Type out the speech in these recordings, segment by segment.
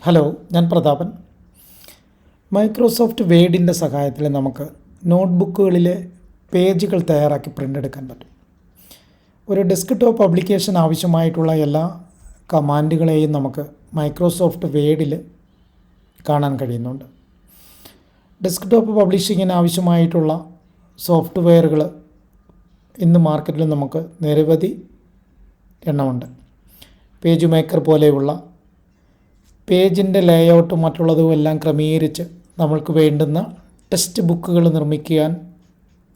Hello, ഞാൻ Prathapan. Microsoft വേഡിൻ്റെ സഹായത്തിൽ നമുക്ക് നോട്ട്ബുക്കുകളിലെ പേജുകൾ തയ്യാറാക്കി പ്രിൻ്റ് എടുക്കാൻ പറ്റും. ഒരു ഡെസ്ക്ടോപ്പ് ആപ്ലിക്കേഷൻ ആവശ്യമായിട്ടുള്ള എല്ലാ കമാൻഡുകളെയും നമുക്ക് മൈക്രോസോഫ്റ്റ് വേഡിൽ കാണാൻ കഴിയുന്നുണ്ട്. ഡെസ്ക്ടോപ്പ് പബ്ലിഷിങ്ങിന് ആവശ്യമായിട്ടുള്ള സോഫ്റ്റ്വെയറുകൾ ഇന്ന് മാർക്കറ്റിൽ നമുക്ക് നിരവധി എണ്ണമുണ്ട്. പേജ് മേക്കർ പോലെയുള്ള പേജിൻ്റെ ലേഔട്ടും മറ്റുള്ളതും എല്ലാം ക്രമീകരിച്ച് നമ്മൾക്ക് വേണ്ടുന്ന ടെക്സ്റ്റ് ബുക്കുകൾ നിർമ്മിക്കാൻ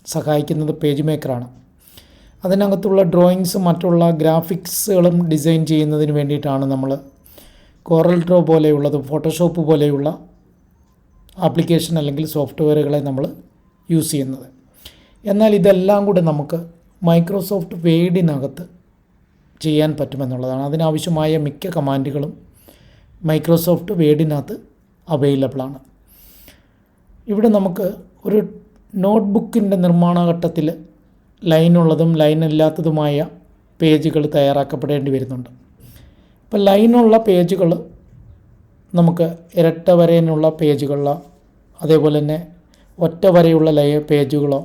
സഹായിക്കുന്നത് പേജ് മേക്കറാണ്. അതിനകത്തുള്ള ഡ്രോയിങ്സും മറ്റുള്ള ഗ്രാഫിക്സുകളും ഡിസൈൻ ചെയ്യുന്നതിന് വേണ്ടിയിട്ടാണ് നമ്മൾ കോറൽ ഡ്രോ പോലെയുള്ളതും ഫോട്ടോഷോപ്പ് പോലെയുള്ള ആപ്ലിക്കേഷൻ അല്ലെങ്കിൽ സോഫ്റ്റ്വെയറുകളെ നമ്മൾ യൂസ് ചെയ്യുന്നത്. എന്നാൽ ഇതെല്ലാം കൂടെ നമുക്ക് മൈക്രോസോഫ്റ്റ് വേഡിനകത്ത് ചെയ്യാൻ പറ്റുമെന്നുള്ളതാണ്. അതിനാവശ്യമായ മിക്ക കമാൻഡുകളും മൈക്രോസോഫ്റ്റ് വേഡിനകത്ത് അവൈലബിളാണ്. ഇവിടെ നമുക്ക് ഒരു നോട്ട്ബുക്കിൻ്റെ നിർമ്മാണഘട്ടത്തിൽ ലൈനുള്ളതും ലൈനില്ലാത്തതുമായ പേജുകൾ തയ്യാറാക്കപ്പെടേണ്ടി വരുന്നുണ്ട്. ഇപ്പോൾ ലൈനുള്ള പേജുകൾ നമുക്ക് ഇരട്ട വരയിനുള്ള പേജുകളോ അതേപോലെ തന്നെ ഒറ്റ വരയുള്ള പേജുകളോ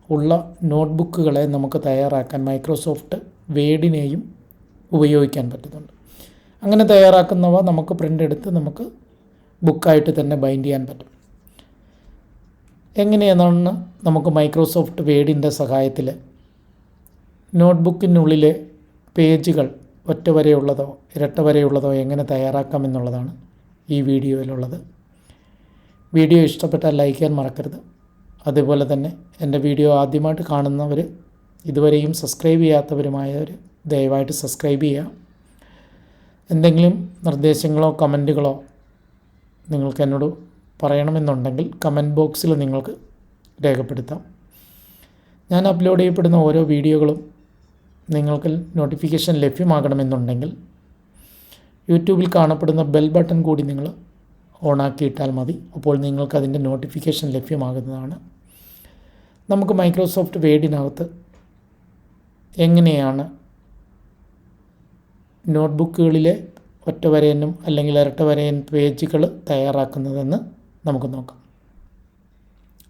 ഉള്ള നോട്ട്ബുക്കുകളെ നമുക്ക് തയ്യാറാക്കാൻ മൈക്രോസോഫ്റ്റ് വേഡിനെയും ഉപയോഗിക്കാൻ പറ്റുന്നുണ്ട്. അങ്ങനെ തയ്യാറാക്കുന്നവ നമുക്ക് പ്രിൻ്റ് എടുത്ത് നമുക്ക് ബുക്കായിട്ട് തന്നെ ബൈൻഡ് ചെയ്യാൻ പറ്റും. എങ്ങനെയെന്നാണ് നമുക്ക് മൈക്രോസോഫ്റ്റ് വേഡിൻ്റെ സഹായത്തിൽ നോട്ട്ബുക്കിനുള്ളിലെ പേജുകൾ ഒറ്റ വരയുള്ളതോ ഇരട്ട വരയുള്ളതോ എങ്ങനെ തയ്യാറാക്കാമെന്നുള്ളതാണ് ഈ വീഡിയോയിലുള്ളത്. വീഡിയോ ഇഷ്ടപ്പെട്ടാൽ ലൈക്ക് ചെയ്യാൻ മറക്കരുത്. അതുപോലെ തന്നെ എൻ്റെ വീഡിയോ ആദ്യമായിട്ട് കാണുന്നവർ, ഇതുവരെയും സബ്സ്ക്രൈബ് ചെയ്യാത്തവരുമായവർ ദയവായിട്ട് സബ്സ്ക്രൈബ് ചെയ്യുക. എന്തെങ്കിലും നിർദ്ദേശങ്ങളോ കമൻറ്റുകളോ നിങ്ങൾക്ക് എന്നോട് പറയണമെന്നുണ്ടെങ്കിൽ കമൻറ്റ് ബോക്സിൽ നിങ്ങൾക്ക് രേഖപ്പെടുത്താം. ഞാൻ അപ്ലോഡ് ചെയ്യപ്പെടുന്ന ഓരോ വീഡിയോകളും നിങ്ങൾക്ക് നോട്ടിഫിക്കേഷൻ ലഭ്യമാകണമെന്നുണ്ടെങ്കിൽ യൂട്യൂബിൽ കാണപ്പെടുന്ന ബെൽ ബട്ടൺ കൂടി നിങ്ങൾ ഓണാക്കിയിട്ടാൽ മതി. അപ്പോൾ നിങ്ങൾക്കതിൻ്റെ നോട്ടിഫിക്കേഷൻ ലഭ്യമാകുന്നതാണ്. നമുക്ക് മൈക്രോസോഫ്റ്റ് വേഡിനകത്ത് എങ്ങനെയാണ് നോട്ട്ബുക്കുകളിലെ ഒറ്റ വരയനും അല്ലെങ്കിൽ ഇരട്ട വരയൻ പേജുകൾ തയ്യാറാക്കുന്നതെന്ന് നമുക്ക് നോക്കാം.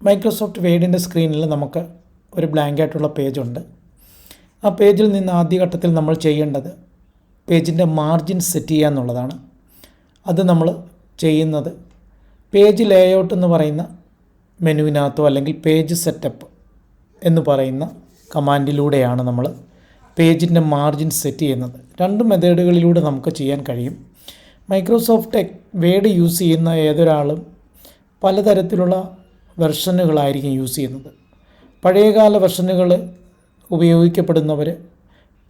മൈക്രോസോഫ്റ്റ് വേഡിൻ്റെ സ്ക്രീനിൽ നമുക്ക് ഒരു ബ്ലാങ്ക് ആയിട്ടുള്ള പേജുണ്ട്. ആ പേജിൽ നിന്ന് ആദ്യഘട്ടത്തിൽ നമ്മൾ ചെയ്യേണ്ടത് പേജിൻ്റെ മാർജിൻ സെറ്റ് ചെയ്യുക എന്നുള്ളതാണ്. അത് നമ്മൾ ചെയ്യുന്നത് പേജ് ലേഔട്ട് എന്ന് പറയുന്ന മെനുവിനകത്തോ അല്ലെങ്കിൽ പേജ് സെറ്റപ്പ് എന്ന് പറയുന്ന കമാൻഡിലൂടെയാണ് നമ്മൾ പേജിൻ്റെ മാർജിൻ സെറ്റ് ചെയ്യുന്നത്. രണ്ട് മെത്തേഡുകളിലൂടെ നമുക്ക് ചെയ്യാൻ കഴിയും. മൈക്രോസോഫ്റ്റ് വേഡ് യൂസ് ചെയ്യുന്ന ഏതൊരാളും പലതരത്തിലുള്ള വെർഷനുകളായിരിക്കും യൂസ് ചെയ്യുന്നത്. പഴയകാല വെർഷനുകൾ ഉപയോഗിക്കപ്പെടുന്നവർ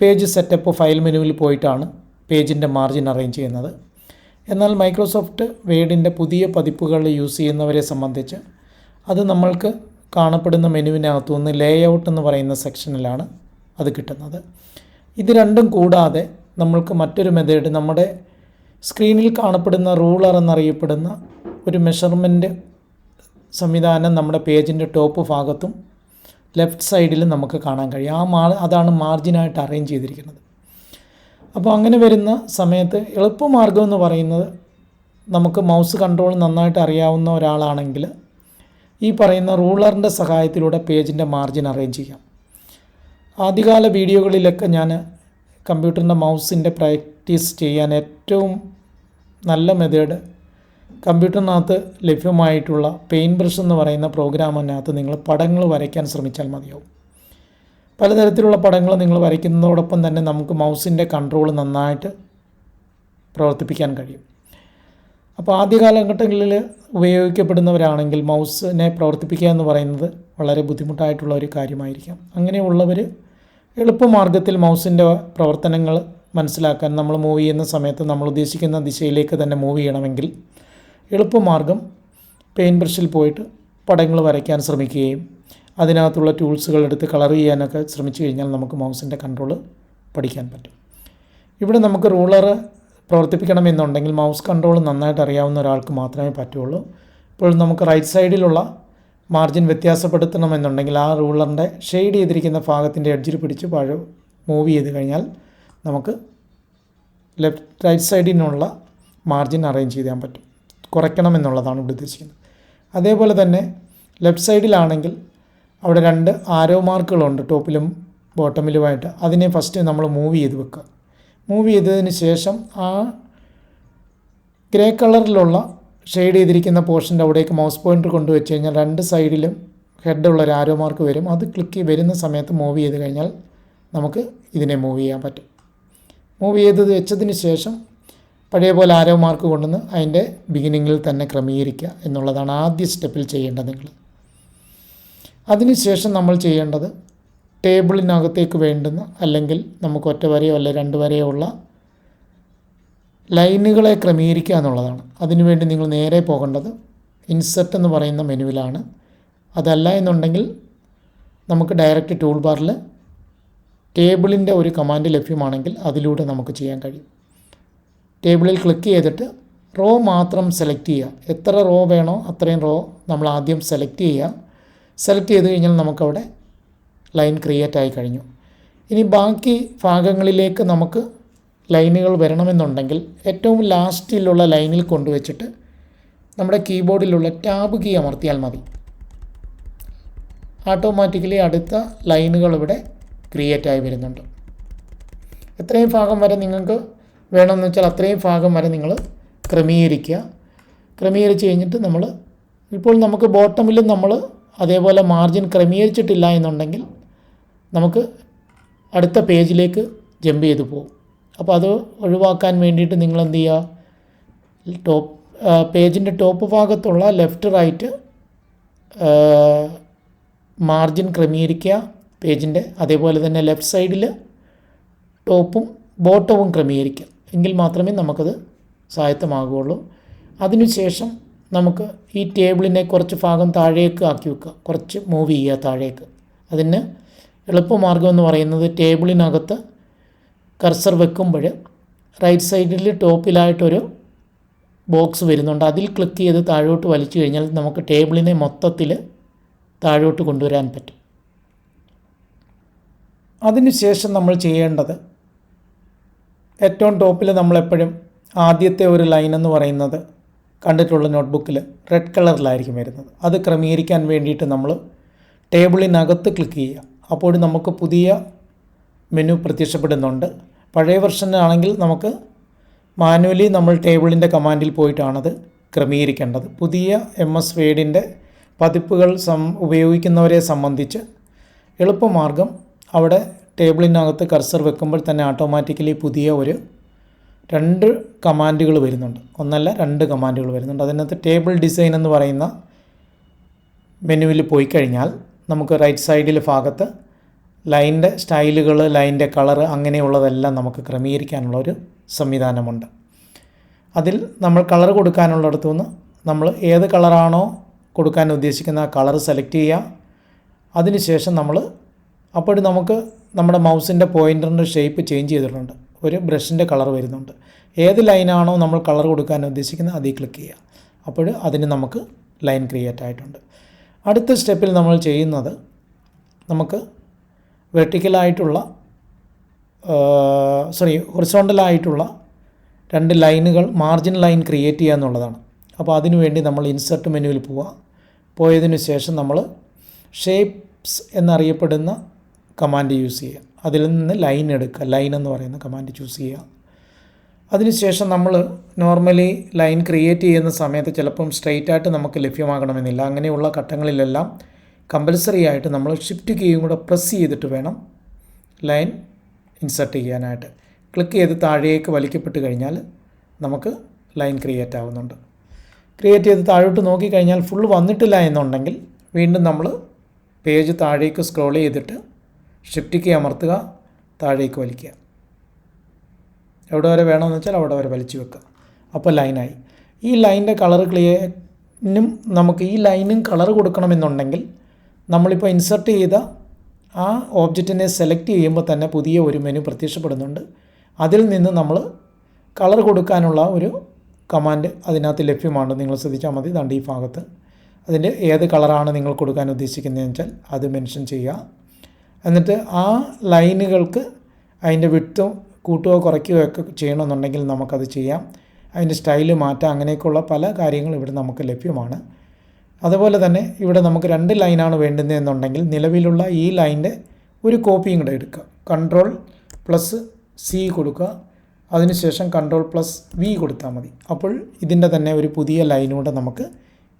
പേജ് സെറ്റപ്പ് ഫയൽ മെനുവിൽ പോയിട്ടാണ് പേജിൻ്റെ മാർജിൻ അറേഞ്ച് ചെയ്യുന്നത്. എന്നാൽ മൈക്രോസോഫ്റ്റ് വേഡിൻ്റെ പുതിയ പതിപ്പുകൾ യൂസ് ചെയ്യുന്നവരെ സംബന്ധിച്ച് അത് നമ്മൾക്ക് കാണപ്പെടുന്ന മെനുവിനകത്തു നിന്ന് ലേഔട്ട് എന്ന് പറയുന്ന സെക്ഷനിലാണ് അത് കിട്ടുന്നത്. ഇത് രണ്ടും കൂടാതെ നമ്മൾക്ക് മറ്റൊരു മെത്തേഡ്, നമ്മുടെ സ്ക്രീനിൽ കാണപ്പെടുന്ന റൂളർ എന്നറിയപ്പെടുന്ന ഒരു മെഷർമെൻറ്റ് സംവിധാനം നമ്മുടെ പേജിൻ്റെ ടോപ്പ് ഭാഗത്തും ലെഫ്റ്റ് സൈഡിലും നമുക്ക് കാണാൻ കഴിയും. അതാണ് മാർജിനായിട്ട് അറേഞ്ച് ചെയ്തിരിക്കുന്നത്. അപ്പോൾ അങ്ങനെ വരുന്ന സമയത്ത് എളുപ്പമാർഗ്ഗം എന്ന് പറയുന്നത്, നമുക്ക് മൗസ് കൺട്രോൾ നന്നായിട്ട് അറിയാവുന്ന ഒരാളാണെങ്കിൽ ഈ പറയുന്ന റൂളറിൻ്റെ സഹായത്തിലൂടെ പേജിൻ്റെ മാർജിൻ അറേഞ്ച് ചെയ്യാം. ആദ്യകാല വീഡിയോകളിലൊക്കെ ഞാൻ കമ്പ്യൂട്ടറിൻ്റെ മൗസിൻ്റെ പ്രാക്ടീസ് ചെയ്യാൻ ഏറ്റവും നല്ല മെത്തേഡ് കമ്പ്യൂട്ടറിനകത്ത് ലഭ്യമായിട്ടുള്ള പെയിൻറ്റ് ബ്രഷ് എന്ന് പറയുന്ന പ്രോഗ്രാമിനകത്ത് നിങ്ങൾ പടങ്ങൾ വരയ്ക്കാൻ ശ്രമിച്ചാൽ മതിയാവും. പലതരത്തിലുള്ള പടങ്ങൾ നിങ്ങൾ വരയ്ക്കുന്നതോടൊപ്പം തന്നെ നമുക്ക് മൗസിൻ്റെ കൺട്രോൾ നന്നായിട്ട് പ്രവർത്തിപ്പിക്കാൻ കഴിയും. അപ്പോൾ ആദ്യ കാലഘട്ടങ്ങളിൽ ഉപയോഗിക്കപ്പെടുന്നവരാണെങ്കിൽ മൗസിനെ പ്രവർത്തിപ്പിക്കുക എന്ന് പറയുന്നത് വളരെ ബുദ്ധിമുട്ടായിട്ടുള്ള ഒരു കാര്യമായിരിക്കാം. അങ്ങനെയുള്ളവർ എളുപ്പമാർഗ്ഗത്തിൽ മൗസിൻ്റെ പ്രവർത്തനങ്ങൾ മനസ്സിലാക്കാൻ, നമ്മൾ മൂവ് ചെയ്യുന്ന സമയത്ത് നമ്മൾ ഉദ്ദേശിക്കുന്ന ദിശയിലേക്ക് തന്നെ മൂവ് ചെയ്യണമെങ്കിൽ എളുപ്പമാർഗ്ഗം പെയിൻറ്റ് ബ്രഷിൽ പോയിട്ട് പടങ്ങൾ വരയ്ക്കാൻ ശ്രമിക്കുകയും അതിനകത്തുള്ള ടൂൾസുകൾ എടുത്ത് കളർ ചെയ്യാനൊക്കെ ശ്രമിച്ചു കഴിഞ്ഞാൽ നമുക്ക് മൗസിൻ്റെ കൺട്രോൾ പഠിക്കാൻ പറ്റും. ഇവിടെ നമുക്ക് റൂളർ പ്രവർത്തിപ്പിക്കണമെന്നുണ്ടെങ്കിൽ മൗസ് കൺട്രോൾ നന്നായിട്ട് അറിയാവുന്ന ഒരാൾക്ക് മാത്രമേ പറ്റുള്ളൂ. ഇപ്പോൾ നമുക്ക് റൈറ്റ് സൈഡിലുള്ള മാർജിൻ വ്യത്യാസപ്പെടുത്തണമെന്നുണ്ടെങ്കിൽ ആ റൂളറിൻ്റെ ഷെയ്ഡ് ചെയ്തിരിക്കുന്ന ഭാഗത്തിൻ്റെ എഡ്ജിൽ പിടിച്ച് മൂവ് ചെയ്ത് കഴിഞ്ഞാൽ നമുക്ക് റൈറ്റ് സൈഡിനുള്ള മാർജിൻ അറേഞ്ച് ചെയ്യാൻ പറ്റും, കുറയ്ക്കണം എന്നുള്ളതാണ് ഇവിടെ ഉദ്ദേശിക്കുന്നത്. അതേപോലെ തന്നെ ലെഫ്റ്റ് സൈഡിലാണെങ്കിൽ അവിടെ 2 ആരോ മാർക്കുകളുണ്ട് ടോപ്പിലും ബോട്ടമിലുമായിട്ട്. അതിനെ ഫസ്റ്റ് നമ്മൾ മൂവ് ചെയ്ത് വെക്കുക. മൂവ് ചെയ്തതിന് ശേഷം ആ ഗ്രേ കളറിലുള്ള ഷെയ്ഡ് ചെയ്തിരിക്കുന്ന പോർഷൻ്റെ അവിടേക്ക് മൗസ് പോയിൻ്റർ കൊണ്ടുവച്ച് കഴിഞ്ഞാൽ 2 സൈഡിലും ഹെഡുള്ള ഒരു ആരോ മാർക്ക് വരും. അത് ക്ലിക്ക് വരുന്ന സമയത്ത് മൂവ് ചെയ്ത് കഴിഞ്ഞാൽ നമുക്ക് ഇതിനെ മൂവ് ചെയ്യാൻ പറ്റും. മൂവ് ചെയ്ത് വെച്ചതിന് ശേഷം പഴയ പോലെ ആരോ മാർക്ക് കൊണ്ടുവന്ന് അതിൻ്റെ ബിഗിനിങ്ങിൽ തന്നെ ക്രമീകരിക്കുക എന്നുള്ളതാണ് ആദ്യ സ്റ്റെപ്പിൽ ചെയ്യേണ്ടത് നിങ്ങൾ. അതിനുശേഷം നമ്മൾ ചെയ്യേണ്ടത് ടേബിളിനകത്തേക്ക് വേണ്ടുന്ന, അല്ലെങ്കിൽ നമുക്ക് ഒറ്റ വരയോ അല്ലെ 2 വരയോ ഉള്ള ലൈനുകളെ ക്രമീകരിക്കുക എന്നുള്ളതാണ്. അതിനുവേണ്ടി നിങ്ങൾ നേരെ പോകേണ്ടത് ഇൻസെർട്ട് എന്ന് പറയുന്ന മെനുവിലാണ്. അതല്ല എന്നുണ്ടെങ്കിൽ നമുക്ക് ഡയറക്റ്റ് ടൂൾ ബാറിൽ ടേബിളിൻ്റെ ഒരു കമാൻഡ് ലഭ്യമാണെങ്കിൽ അതിലൂടെ നമുക്ക് ചെയ്യാൻ കഴിയും. ടേബിളിൽ ക്ലിക്ക് ചെയ്തിട്ട് റോ മാത്രം സെലക്ട് ചെയ്യുക. എത്ര റോ വേണോ അത്രയും റോ നമ്മൾ ആദ്യം സെലക്ട് ചെയ്യുക. സെലക്ട് ചെയ്ത് കഴിഞ്ഞാൽ നമുക്കവിടെ ലൈൻ ക്രിയേറ്റ് ആയി കഴിഞ്ഞു. ഇനി ബാക്കി ഭാഗങ്ങളിലേക്ക് നമുക്ക് ലൈനുകൾ വരണമെന്നുണ്ടെങ്കിൽ ഏറ്റവും ലാസ്റ്റിലുള്ള ലൈനിൽ കൊണ്ടുവച്ചിട്ട് നമ്മുടെ കീബോർഡിലുള്ള ടാബ് കീ അമർത്തിയാൽ മതി. ഓട്ടോമാറ്റിക്കലി അടുത്ത ലൈനുകൾ ഇവിടെ ക്രിയേറ്റ് ആയി വരുന്നുണ്ട്. എത്രയും ഭാഗം വരെ നിങ്ങൾക്ക് വേണമെന്ന് വെച്ചാൽ അത്രയും ഭാഗം വരെ നിങ്ങൾ ക്രമീകരിക്കുക. ക്രമീകരിച്ച് കഴിഞ്ഞിട്ട് ഇപ്പോൾ നമുക്ക് ബോട്ടമിലും നമ്മൾ അതേപോലെ മാർജിൻ ക്രമീകരിച്ചിട്ടില്ല എന്നുണ്ടെങ്കിൽ നമുക്ക് അടുത്ത പേജിലേക്ക് ജമ്പ് ചെയ്ത് പോകും. അപ്പോൾ അത് ഒഴിവാക്കാൻ വേണ്ടിയിട്ട് നിങ്ങൾ എന്ത് ചെയ്യുക, പേജിൻ്റെ ടോപ്പ് ഭാഗത്തുള്ള ലെഫ്റ്റ് റൈറ്റ് മാർജിൻ ക്രമീകരിക്കുക പേജിൻ്റെ. അതേപോലെ തന്നെ ലെഫ്റ്റ് സൈഡിൽ ടോപ്പും ബോട്ടവും ക്രമീകരിക്കുക. എങ്കിൽ മാത്രമേ നമുക്കത് സ്വായത്തമാകുകയുള്ളൂ. അതിനുശേഷം നമുക്ക് ഈ ടേബിളിനെ കുറച്ച് ഭാഗം താഴേക്ക് ആക്കി വെക്കുക, കുറച്ച് മൂവ് ചെയ്യുക താഴേക്ക്. അതിന് എളുപ്പമാർഗ്ഗം എന്ന് പറയുന്നത് ടേബിളിനകത്ത് കർസർ വെക്കുമ്പോൾ റൈറ്റ് സൈഡിൽ ടോപ്പിലായിട്ടൊരു ബോക്സ് വരുന്നുണ്ട്. അതിൽ ക്ലിക്ക് ചെയ്ത് താഴോട്ട് വലിച്ചു കഴിഞ്ഞാൽ നമുക്ക് ടേബിളിനെ മൊത്തത്തിൽ താഴോട്ട് കൊണ്ടുവരാൻ പറ്റും. അതിനുശേഷം നമ്മൾ ചെയ്യേണ്ടത് ഏറ്റവും ടോപ്പിൽ നമ്മളെപ്പോഴും ആദ്യത്തെ ഒരു ലൈൻ എന്ന് പറയുന്നത് കണ്ടിട്ടുള്ള നോട്ട്ബുക്കിൽ റെഡ് കളറിലായിരിക്കും വരുന്നത്. അത് ക്രമീകരിക്കാൻ വേണ്ടിയിട്ട് നമ്മൾ ടേബിളിനകത്ത് ക്ലിക്ക് ചെയ്യുക. അപ്പോൾ നമുക്ക് പുതിയ മെനു പ്രത്യക്ഷപ്പെടുന്നുണ്ട്. പഴയ വെർഷനാണെങ്കിൽ നമുക്ക് മാനുവലി നമ്മൾ ടേബിളിൻ്റെ കമാൻഡിൽ പോയിട്ടാണത് ക്രമീകരിക്കേണ്ടത്. പുതിയ MS വേഡിൻ്റെ പതിപ്പുകൾ ഉപയോഗിക്കുന്നവരെ സംബന്ധിച്ച് എളുപ്പമാർഗം അവിടെ ടേബിളിനകത്ത് കർസർ വെക്കുമ്പോൾ തന്നെ ഓട്ടോമാറ്റിക്കലി പുതിയ 2 കമാൻഡുകൾ വരുന്നുണ്ട്. ഒന്നല്ല 2 കമാൻഡുകൾ വരുന്നുണ്ട്. അതിനകത്ത് ടേബിൾ ഡിസൈൻ എന്ന് പറയുന്ന മെനുവിൽ പോയി കഴിഞ്ഞാൽ നമുക്ക് റൈറ്റ് സൈഡിൽ ഭാഗത്ത് ലൈൻ്റെ സ്റ്റൈലുകൾ, ലൈൻ്റെ കളറ് അങ്ങനെയുള്ളതെല്ലാം നമുക്ക് ക്രമീകരിക്കാനുള്ളൊരു സംവിധാനമുണ്ട്. അതിൽ നമ്മൾ കളർ കൊടുക്കാനുള്ളിടത്തു നിന്ന് നമ്മൾ ഏത് കളറാണോ കൊടുക്കാൻ ഉദ്ദേശിക്കുന്ന ആ കളർ സെലക്ട് ചെയ്യുക. അതിനുശേഷം അപ്പോൾ നമുക്ക് നമ്മുടെ മൗസിൻ്റെ പോയിൻ്ററിൻ്റെ ഷേപ്പ് ചേഞ്ച് ചെയ്തിട്ടുണ്ട്. ഒരു ബ്രഷിൻ്റെ കളർ വരുന്നുണ്ട്. ഏത് ലൈനാണോ നമ്മൾ കളർ കൊടുക്കാൻ ഉദ്ദേശിക്കുന്നത് അതിൽ ക്ലിക്ക് ചെയ്യുക. അപ്പോൾ അതിന് നമുക്ക് ലൈൻ ക്രിയേറ്റ് ആയിട്ടുണ്ട്. അടുത്ത സ്റ്റെപ്പിൽ നമ്മൾ ചെയ്യുന്നത് നമുക്ക് ഹൊറിസോണ്ടലായിട്ടുള്ള 2 ലൈനുകൾ മാർജിൻ ലൈൻ ക്രിയേറ്റ് ചെയ്യുക എന്നുള്ളതാണ്. അപ്പോൾ അതിനുവേണ്ടി നമ്മൾ ഇൻസെർട്ട് മെനുവിൽ പോയതിനു ശേഷം നമ്മൾ ഷേപ്സ് എന്നറിയപ്പെടുന്ന കമാൻഡ് യൂസ് ചെയ്യുക. അതിൽ നിന്ന് ലൈൻ എടുക്കുക. ലൈൻ എന്ന് പറയുന്ന കമാൻഡ് ചൂസ് ചെയ്യുക. അതിനുശേഷം നമ്മൾ നോർമലി ലൈൻ ക്രിയേറ്റ് ചെയ്യുന്ന സമയത്ത് ചിലപ്പം സ്ട്രെയിറ്റ് ആയിട്ട് നമുക്ക് ലഭ്യമാകണമെന്നില്ല. അങ്ങനെയുള്ള ഘട്ടങ്ങളിലെല്ലാം കമ്പൽസറി ആയിട്ട് നമ്മൾ ഷിഫ്റ്റ് കീയും കൂടെ പ്രസ് ചെയ്തിട്ട് വേണം ലൈൻ ഇൻസെർട്ട് ചെയ്യാനായിട്ട്. ക്ലിക്ക് ചെയ്ത് താഴേക്ക് വലിക്കപ്പെട്ട് കഴിഞ്ഞാൽ നമുക്ക് ലൈൻ ക്രിയേറ്റ് ആവുന്നുണ്ട്. ക്രിയേറ്റ് ചെയ്ത് താഴോട്ട് നോക്കിക്കഴിഞ്ഞാൽ ഫുൾ വന്നിട്ടില്ല എന്നുണ്ടെങ്കിൽ വീണ്ടും നമ്മൾ പേജ് താഴേക്ക് സ്ക്രോൾ ചെയ്തിട്ട് ഷിഫ്റ്റ് കീ അമർത്തുക, താഴേക്ക് വലിക്കുക. എവിടെ വരെ വേണമെന്ന് വെച്ചാൽ അവിടെ വരെ വലിച്ചു വെക്കുക. അപ്പോൾ ലൈനായി. ഈ ലൈനിൻ്റെ കളർ നമുക്ക് ഈ ലൈനും കളർ കൊടുക്കണമെന്നുണ്ടെങ്കിൽ നമ്മളിപ്പോൾ ഇൻസെർട്ട് ചെയ്ത ആ ഓബ്ജക്റ്റിനെ സെലക്ട് ചെയ്യുമ്പോൾ തന്നെ പുതിയ ഒരു മെനു പ്രത്യക്ഷപ്പെടുന്നുണ്ട്. അതിൽ നിന്ന് നമ്മൾ കളർ കൊടുക്കാനുള്ള ഒരു കമാൻഡ് അതിനകത്ത് ലഭ്യമാണ്. നിങ്ങൾ ശ്രദ്ധിച്ചാൽ മതി. ദാണ്ട് ഈ ഭാഗത്ത് അതിൻ്റെ ഏത് കളറാണ് നിങ്ങൾ കൊടുക്കാൻ ഉദ്ദേശിക്കുന്നതെന്ന് വെച്ചാൽ അത് മെൻഷൻ ചെയ്യുക. എന്നിട്ട് ആ ലൈനുകൾക്ക് അതിൻ്റെ വിഡ്ത്തും കൂട്ടുകയോ കുറയ്ക്കുകയോ ഒക്കെ ചെയ്യണമെന്നുണ്ടെങ്കിൽ നമുക്കത് ചെയ്യാം. അതിൻ്റെ സ്റ്റൈല് മാറ്റാം, അങ്ങനെയൊക്കെയുള്ള പല കാര്യങ്ങളും ഇവിടെ നമുക്ക് ലഭ്യമാണ്. അതുപോലെ തന്നെ ഇവിടെ നമുക്ക് 2 ലൈനാണ് വേണ്ടുന്നതെന്നുണ്ടെങ്കിൽ നിലവിലുള്ള ഈ ലൈൻ്റെ ഒരു കോപ്പിയും കൂടെ എടുക്കുക. Ctrl+C കൊടുക്കുക, അതിനുശേഷം Ctrl+V കൊടുത്താൽ മതി. അപ്പോൾ ഇതിൻ്റെ തന്നെ ഒരു പുതിയ ലൈനൂടെ നമുക്ക്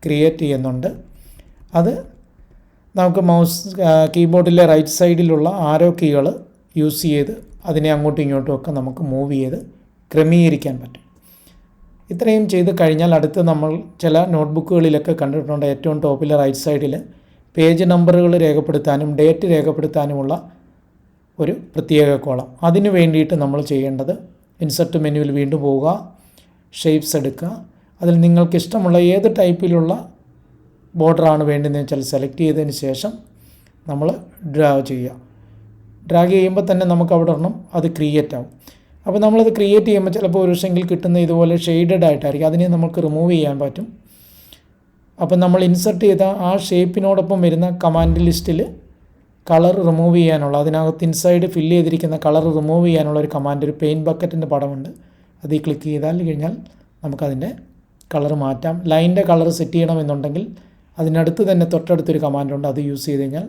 ക്രിയേറ്റ് ചെയ്യുന്നുണ്ട്. അത് നമുക്ക് മൗസ് കീബോർഡിലെ റൈറ്റ് സൈഡിലുള്ള ആരോ കീകൾ യൂസ് ചെയ്ത് അതിനെ അങ്ങോട്ടും ഇങ്ങോട്ടും ഒക്കെ നമുക്ക് മൂവ് ചെയ്ത് ക്രമീകരിക്കാൻ പറ്റും. ഇത്രയും ചെയ്ത് കഴിഞ്ഞാൽ അടുത്ത് നമ്മൾ ചില നോട്ട്ബുക്കുകളിലൊക്കെ കണ്ടിട്ടുണ്ട്, ഏറ്റവും ടോപ്പിലെ റൈറ്റ് സൈഡിൽ പേജ് നമ്പറുകൾ രേഖപ്പെടുത്താനും ഡേറ്റ് രേഖപ്പെടുത്താനുമുള്ള ഒരു പ്രത്യേക കോളം. അതിന് വേണ്ടിയിട്ട് നമ്മൾ ചെയ്യേണ്ടത് ഇൻസെർട്ട് മെനുവിൽ വീണ്ടും പോവുക, ഷേപ്സ് എടുക്കുക, അതിൽ നിങ്ങൾക്ക് ഇഷ്ടമുള്ള ഏത് ടൈപ്പിലുള്ള ബോർഡറാണ് വേണ്ടതെന്ന് വെച്ചാൽ സെലക്ട് ചെയ്തതിന് ശേഷം നമ്മൾ ഡ്രാഗ് ചെയ്യുക. ഡ്രാഗ് ചെയ്യുമ്പോൾ തന്നെ നമുക്ക് അവിടെ ഒരെണ്ണം അത് ക്രിയേറ്റ് ആവും. അപ്പോൾ നമ്മളത് ക്രിയേറ്റ് ചെയ്യുമ്പോൾ ചിലപ്പോൾ ഒരു ദിവസമെങ്കിൽ കിട്ടുന്ന ഇതുപോലെ ഷെയ്ഡഡ് ആയിട്ടായിരിക്കും, അതിനെ നമുക്ക് റിമൂവ് ചെയ്യാൻ പറ്റും. അപ്പോൾ നമ്മൾ ഇൻസെർട്ട് ചെയ്ത ആ ഷേപ്പിനോടൊപ്പം വരുന്ന കമാൻഡ് ലിസ്റ്റിൽ കളർ റിമൂവ് ചെയ്യാനുള്ള, അതിനകത്ത് ഇൻസൈഡ് ഫില്ല് ചെയ്തിരിക്കുന്ന കളർ റിമൂവ് ചെയ്യാനുള്ള ഒരു കമാൻഡ്, ഒരു പെയിൻറ്റ് ബക്കറ്റിൻ്റെ പടമുണ്ട്, അത് ഈ ക്ലിക്ക് ചെയ്താൽ കഴിഞ്ഞാൽ നമുക്കതിൻ്റെ കളർ മാറ്റാം. ലൈൻ്റെ കളർ സെറ്റ് ചെയ്യണമെന്നുണ്ടെങ്കിൽ അതിനടുത്ത് തന്നെ തൊട്ടടുത്തൊരു കമാൻഡുണ്ട്, അത് യൂസ് ചെയ്ത് കഴിഞ്ഞാൽ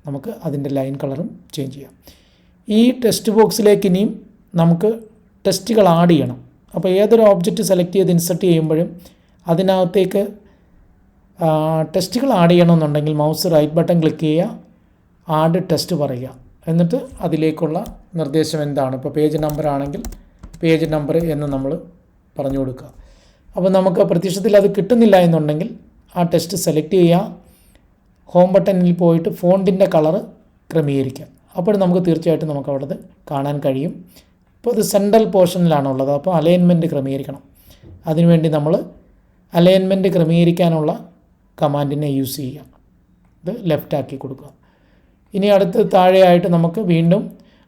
നമുക്ക് അതിൻ്റെ ലൈൻ കളറും ചേഞ്ച് ചെയ്യാം. ഈ ടെക്സ്റ്റ് ബോക്സിലേക്ക് ഇനിയും നമുക്ക് ടെക്സ്റ്റുകൾ ആഡ് ചെയ്യണം. അപ്പോൾ ഏതൊരു ഓബ്ജക്റ്റ് സെലക്ട് ചെയ്ത് ഇൻസെർട്ട് ചെയ്യുമ്പോഴും അതിനകത്തേക്ക് ടെക്സ്റ്റുകൾ ആഡ് ചെയ്യണമെന്നുണ്ടെങ്കിൽ മൗസ് റൈറ്റ് ബട്ടൺ ക്ലിക്ക് ചെയ്യുക, ആഡ് ടെക്സ്റ്റ് പറയുക, എന്നിട്ട് അതിലേക്കുള്ള നിർദ്ദേശം എന്താണ്, ഇപ്പോൾ പേജ് നമ്പർ ആണെങ്കിൽ പേജ് നമ്പർ എന്ന് നമ്മൾ പറഞ്ഞു കൊടുക്കുക. അപ്പോൾ നമുക്ക് പ്രത്യക്ഷത്തിൽ അത് കിട്ടുന്നില്ല എന്നുണ്ടെങ്കിൽ ആ ടെക്സ്റ്റ് സെലക്ട് ചെയ്യുക, ഹോം ബട്ടണിൽ പോയിട്ട് ഫോണ്ടിൻ്റെ കളറ് ക്രമീകരിക്കുക. അപ്പോൾ നമുക്ക് തീർച്ചയായിട്ടും നമുക്ക് അവിടെ കാണാൻ കഴിയും. ഇപ്പോൾ ഇത് സെൻട്രൽ പോർഷനിലാണുള്ളത്, അപ്പോൾ അലൈൻമെൻറ്റ് ക്രമീകരിക്കണം. അതിനുവേണ്ടി നമ്മൾ അലൈൻമെൻറ്റ് ക്രമീകരിക്കാനുള്ള കമാൻഡിനെ യൂസ് ചെയ്യുക, ഇത് ലെഫ്റ്റ് ആക്കി കൊടുക്കുക. ഇനി അടുത്ത് താഴെയായിട്ട് നമുക്ക് വീണ്ടും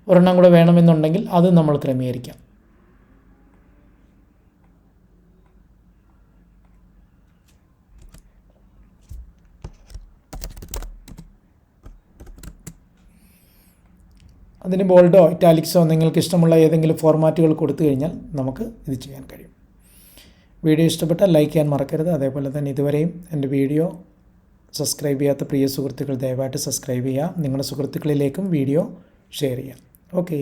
ഒരെണ്ണം കൂടെ വേണമെന്നുണ്ടെങ്കിൽ അത് നമ്മൾ ക്രമീകരിക്കാം. അതിന് ബോൾഡോ ഇറ്റാലിക്സോ നിങ്ങൾക്ക് ഇഷ്ടമുള്ള ഏതെങ്കിലും ഫോർമാറ്റുകൾ കൊടുത്തു കഴിഞ്ഞാൽ നമുക്ക് ഇത് ചെയ്യാൻ കഴിയും. വീഡിയോ ഇഷ്ടപ്പെട്ടാൽ ലൈക്ക് ചെയ്യാൻ മറക്കരുത്. അതേപോലെ തന്നെ ഇതുവരെയും എൻ്റെ വീഡിയോ സബ്സ്ക്രൈബ് ചെയ്യാത്ത പ്രിയ സുഹൃത്തുക്കൾ ദയവായിട്ട് സബ്സ്ക്രൈബ് ചെയ്യുക. നിങ്ങളുടെ സുഹൃത്തുക്കളിലേക്കും വീഡിയോ ഷെയർ ചെയ്യാം. ഓക്കെ.